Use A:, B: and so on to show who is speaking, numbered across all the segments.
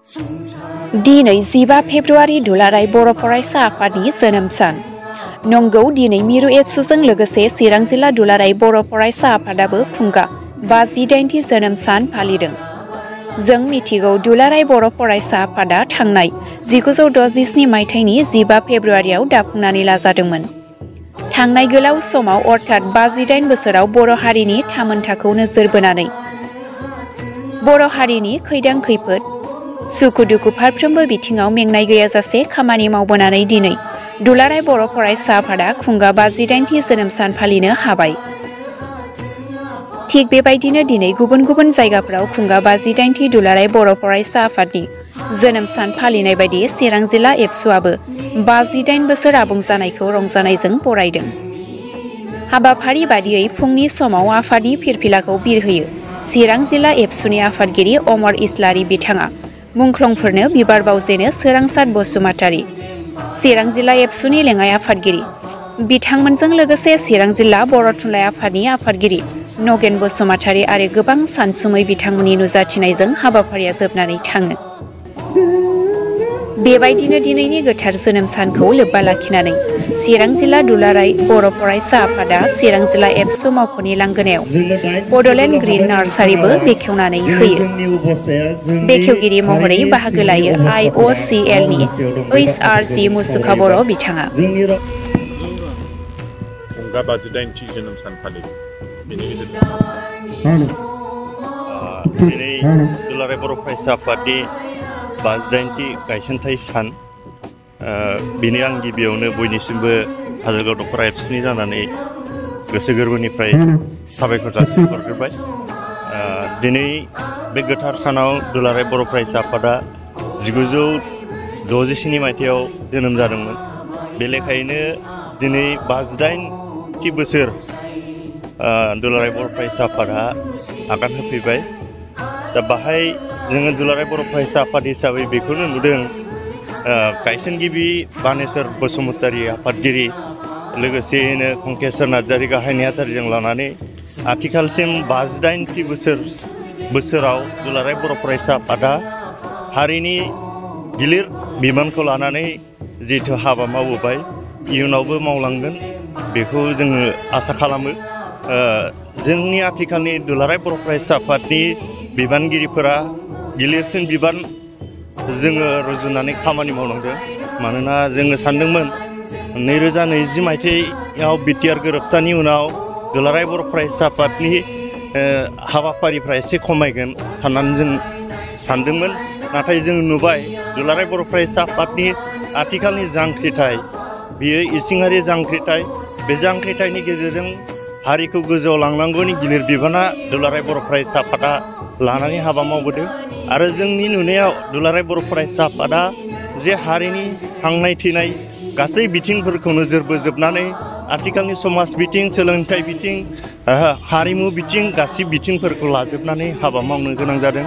A: दिनै 15 फेब्रुआरि दुलाराय बर' फरायसा आफादनि जोनोम सान। नंगौ, दिनै मिरु एबसुजों लोगोसे चिरां जिल्ला दुलाराय बर' फरायसा आफादाबो खुंगा 58थि जोनोम सान फालिदों। जों मिथिगौ दुलाराय बर' फरायसा आफादा थांनाय 1967 मायथाइनि 15 फेब्रुआरियाव दाफुंनानै लाजादोंमोन। थांनाय गोलाव समाव अर्थात 58 बोसोराव बर' हारिनि थामोनथाखौ नोजोर बोनानै बर' हारिनि खैदां खैफोद सुखु-दुखु फारफ्रोमबो बिथिङाव मेंनाय गैयाजासे खामानि मावबोनानै दिनै दुलाराय बर' फरायसा आफादा खुंगा 58थि जोनोम सान फालिनो हाबाय। थिग बेबायदिनो दिनै गुबुन गुबुन जायगाफोराव खुंगा 58थि दुलाराय बर' फरायसा आफादनि जोनोम सान फालिनाय बायदि चिरां जिल्ला एबसुआबो 58 बोसोर आबुं जानायखौ रंजानायजों बरायदों। हाबाफारि बादियै फुंनि समाव आफादनि फिरफिलाखौ बिरहोयो चिरां जिल्ला एबसुनि आफादगिरि अमर इस्लारि बिथाङा मुंख्लंफोरनो बिबार बावजेनो सोरांसात बसुमतारी, चिरां जिल्ला एबसुनि लेङाइ आफादगिरि। बिथांमोनजों लोगोसे चिरां जिल्ला बर' थुनलाइ आफादनि आफादगिरि नगेन बसुमतारी आरो गोबां सानसुमै बिथांमोननि नुजाथिनायजों हाबाफारिया जोबनानै थाङो। बेबायदिनो दिनैनि गोथार जोनोम सानखौ लोब्बा लाखिनानै चिरां जिल्ला दुलाराय बर' फरायसा आफादा चिरां जिल्ला एबसु मावख'नि लांगोनायाव बड'लेण्ड ग्रीन नार्सारिबो बेखेवनानै होयो। बेखेवगिरि महरै बाहागो लायो IOCL नि HRC मुसुखा बर' बिथाङा।
B: खुंगा 58थि जोनोम सान फालिदों। बेनि गेजेरजों दिनै दुलाराय बर' फरायसा आफादनि 58थि गायसनथाइ सान। बेनो आं गिबियावनो बयनिसिमबो काजलगाव दख'रा एबसुनि जानानै गोसो गोरबोनिफ्राय साबायखर जासिहरग्रोबाय। दिनै बे गोथार सानाव दुलाराय बर' फरायसा आफादा 1967 मायथाइयाव जोनोम जादोंमोन। बे लेखायैनो दिनै 58थि बोसोर दुलाराय बर' फरायसा आफादा आगान होफैबाय। दा बाहाय जोङो दुलाराय बर' फरायसा आफाद हिसाबै बेखौनो नुदों, गायसनगिरि बानेस्वर बसुमतारी आफादगिरि, लोगोसेयैनो खंकेश्वर नार्जारी गाहाय नेहाथारिजों लानानै आथिखालसिम 58थि बोसोराव दुलाराय बर' फरायसा आफादा हारिनि गिलिर बिबानखौ लानानै जिहेथु हाबा मावबोबाय, इयुनावबो मावलांगोन बेखौ जोङो आसा खालामो। जोंनि आथिखालनि दुलाराय बर' फरायसा आफादनि बिबानगिरिफोरा गिलिरसिन बिबान जोङो रुजुनानै खामानि मावनांदों। मानोना जोङो सानदोंमोन 2020 मायथाइयाव बिटिआर गोरोबथानि उनाव दुलाराय बर' फरायसा आफादनि हाबाफारिफ्रा एसे खमायगोन साननानै जों सानदोंमोन। नाथाय जों नुबाय दुलाराय बर' फरायसा आफादनि आथिखालनि जांख्रिथाय, बियो इसिङारि जांख्रिथाय। बे जांख्रिथायनि गेजेरजों हारिखौ गोजौआव लांनांगौनि गिलिर बिबाना दुलाराय बर' फरायसा आफादा लानानै हाबा मावबोदों। आरो जोंनि नुनायाव दुलाराय बर' फरायसा आफादा जे हारिनि थांनाय थैनाय गासै बिथिंफोरखौ नोजोर बोजोबनानै आथिखालनि समाज बिथिं, सोलोंथाइ बिथिं, हारिमु बिथिं गासै बिथिंफोरखौ लाजोबनानै हाबा मावनो गोनां जादों।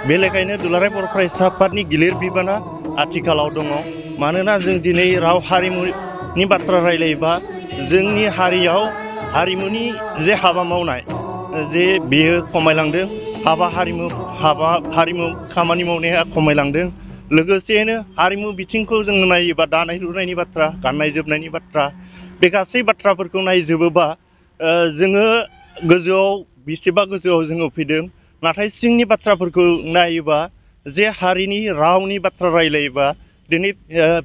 B: बे लेखायनो दुलाराय बर' फरायसा आफादनि गिलिर बिबाना आथिखालाव दङ। मानोना जों दिनै राव हारिमुनि बाथ्रा रायलायोबा जोंनि हारियाव हारिमुनि जे हाबा मावनाय जे बेयो खमायलांदों। हारिमु खामानि मावनाया खमायलांदों। लोगोसेयैनो हारिमु बिथिंखौ जों नायोबा दानाय लुनायनि बाथ्रा, गाननाय जोमनायनि बाथ्रा, बे गासै बाथ्राफोरखौ नायजोबोबा जोङो गोजौआव बेसेबा गोजौआव जोङो फैदों। नाथाय सिंनि बाथ्राफोरखौ नायोबा जे हारिनि रावनि बाथ्रा रायलायोबा दिनै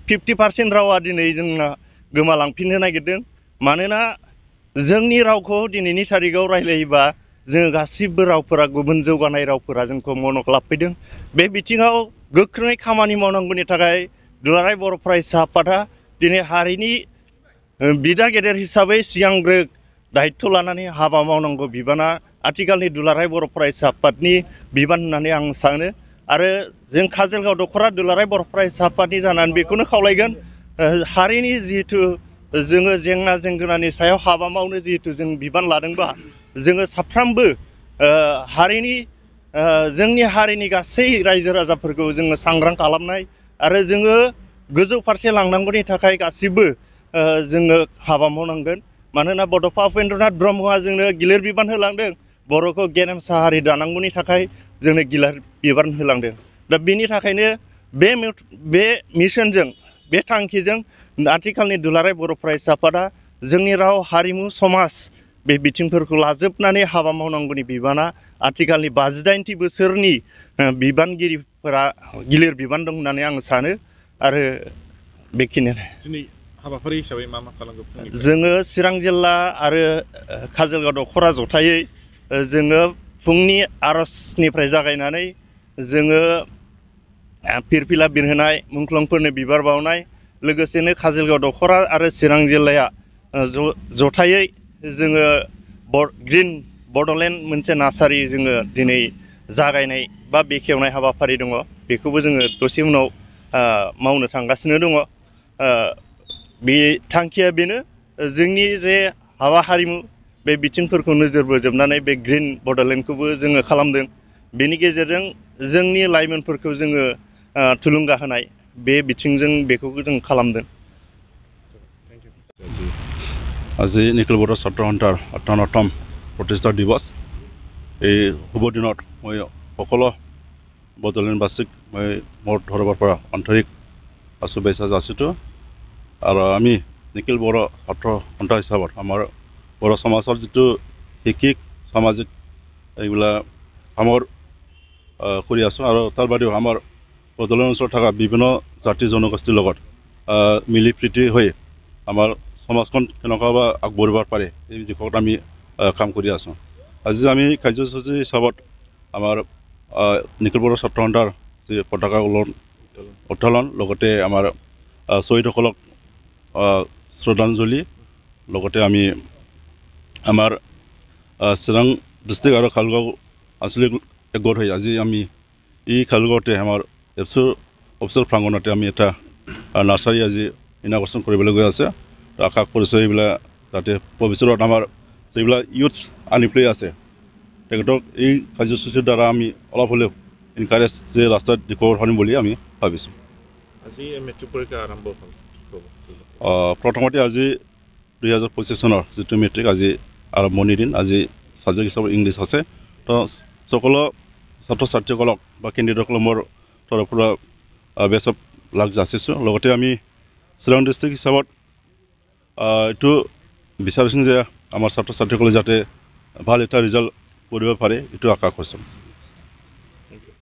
B: 50% रावा दिनै जोंना गोमालांफिननो नागिरदों। मानोना जोंनि रावखौ दिनैनि थारिखआव रायलायोबा जोङो गासिबो रावफोरा, गुबुन जौगानाय रावफोरा जोंखौ मनक लाफैदों। बे बिथिङाव गोख्रोङै खामानि मावनांगौनि थाखाय दुलाराय बर' फरायसा आफादा दिनै हारिनि बिदा गेदेर हिसाबै सिगांग्रो दायित्व लानानै हाबा मावनांगौ बिबाना आथिखालनि दुलाराय बर' फरायसा आफादनि बिबान होननानै आं सानो। आरो जों काजलगाव दख'रा दुलाराय बर' फरायसा आफादनि जानानै बेखौनो खावलायगोन, हारिनि जिहेथु जोङो जेंना जेंगोनानि सायाव हाबा मावनो जिहेथु जों बिबान लादोंबा जोङो साफ्रोमबो जोंनि हारिनि गासै रायजो राजाफोरखौ जोङो सांग्रां खालामनाय आरो जोङो गोजौ फारसे लांनांगौनि थाखाय गासिबो जोङो हाबा मावनांगोन। मानोना बड'फा उपेन्द्रनाथ ब्रह्मआ जोंनो गिलिर बिबान होलांदों, बर'खौ गेरेमसा हारि दानांगौनि थाखाय जोंनो गिलिर बिबान होलांदों। दा बेनि थाखायनो बे मिशनजों बे थांखिजों आथिखालनि दुलाराय बर' फरायसा आफादा जोंनि राव हारिमु समाज बे बिथिंफोरखौ लाजोबनानै हाबा मावनांगौनि बिबाना आथिखालनि 58 बोसोरनि बिबानगिरिफोरा गिलिर बिबान दं होननानै आं सानो आरो बेखिनियानो
C: दिनै हाबाफारि हिसाबै मा खालामगोन
B: जोङो चिरां जिल्ला आरो काजोलगाव दख'रा जथायै जोङो फुंनि आर'जनिफ्राय जागायनानै जोङो फिरफिला बिरहोनाय मुंख्लंफोरनो बिबार बावनाय लोगोसेनो काजोलगाव दख'रा आरो चिरां जिल्लाया जथायै जोङो ग्रिन बड'लेण्ड मोनसे नार्सारि जोङो दिनै जागायनाय बा बेखेवनाय हाबाफारि दङ बेखौबो जोङो दसे उनाव मावनो थांगासिनो दङ बे थांखिया बेनो जोंनि जे हाबा हारिमु बे बिथिंफोरखौ नोजोर बोजोबनानै बे ग्रिन बड'लेण्डखौबो जोङो खालामदों बेनि गेजेरजों जोंनि लाइमोनफोरखौ जोङो थुलुंगा होनाय बे बिथिंजों बेखौबो जों खालामदों
D: আজি নিখিল বড়ো ছাত্ৰ সন্থাৰ 58তম প্ৰতিষ্ঠা দিৱস এই শুভ দিনত মই সকলো বড়োলেণ্ডবাসীক মই মোৰ তৰফৰ পৰা আন্তৰিক শুভেচ্ছা যাচিছোঁ আৰু আমি নিখিল বড়ো ছাত্ৰ সন্থা হিচাপত আমাৰ বড়ো সমাজৰ যিটো শিক্ষিক সামাজিক এইবিলাক কামৰ কৰি আছোঁ আৰু তাৰ বাদেও আমাৰ বড়োলেণ্ড অঞ্চলত থকা বিভিন্ন জাতি জনগোষ্ঠীৰ লগত মিলি প্ৰীতি হৈ আমাৰ সমাজখন কেনেকুৱা আগবাঢ়িব পাৰে এই দিশত আমি কাম কৰি আছোঁ আজি আমি কাৰ্যসূচী হিচাপত আমাৰ নিখিল বড়ো ছাত্ৰ সন্থাৰ যি পতাকা উত্তোলন লগতে আমাৰ শ্বহীদসকলক শ্ৰদ্ধাঞ্জলি লগতে আমি আমাৰ চিৰাং ডিষ্ট্ৰিক্ট আৰু খালগাঁও আঞ্চলিক একগোট হৈ আজি আমি এই খালগাঁৱতে আমাৰ এফচু অফিচৰ প্ৰাংগণতে আমি এটা নাৰ্চাৰী আজি ইনাগৰেশ্যন কৰিবলৈ গৈ আছে আশা কৰিছোঁ এইবিলাক যাতে ভৱিষ্যতত আমাৰ যিবিলাক ইউথছ আনএমপ্লয়ড আছে তেখেতক এই কাৰ্যসূচীৰ দ্বাৰা আমি অলপ হ'লেও এনকাৰেজ যে ৰাস্তাত দেখুৱাব পাৰিম বুলি আমি ভাবিছোঁ
C: আজি মেট্ৰিক পৰীক্ষা আৰম্ভ হ'ল
D: প্ৰথমতে আজি 2025 চনৰ যিটো মেট্ৰিক আজি আৰম্ভণিৰ দিন আজি ছাবজেক্ট হিচাপে ইংলিছ আছে তো সকলো ছাত্ৰ ছাত্ৰীসকলক বা কেণ্ডিডেটসকলক মোৰ তৰফৰ পৰা বেষ্ট অফ লাক যাচিছোঁ লগতে আমি চিৰাং ডিষ্ট্ৰিক্ট হিচাপত এইটো বিচাৰিছোঁ যে আমাৰ ছাত্ৰ ছাত্ৰীসকলে যাতে ভাল এটা ৰিজাল্ট কৰিব পাৰে এইটো আশা কৰিছোঁ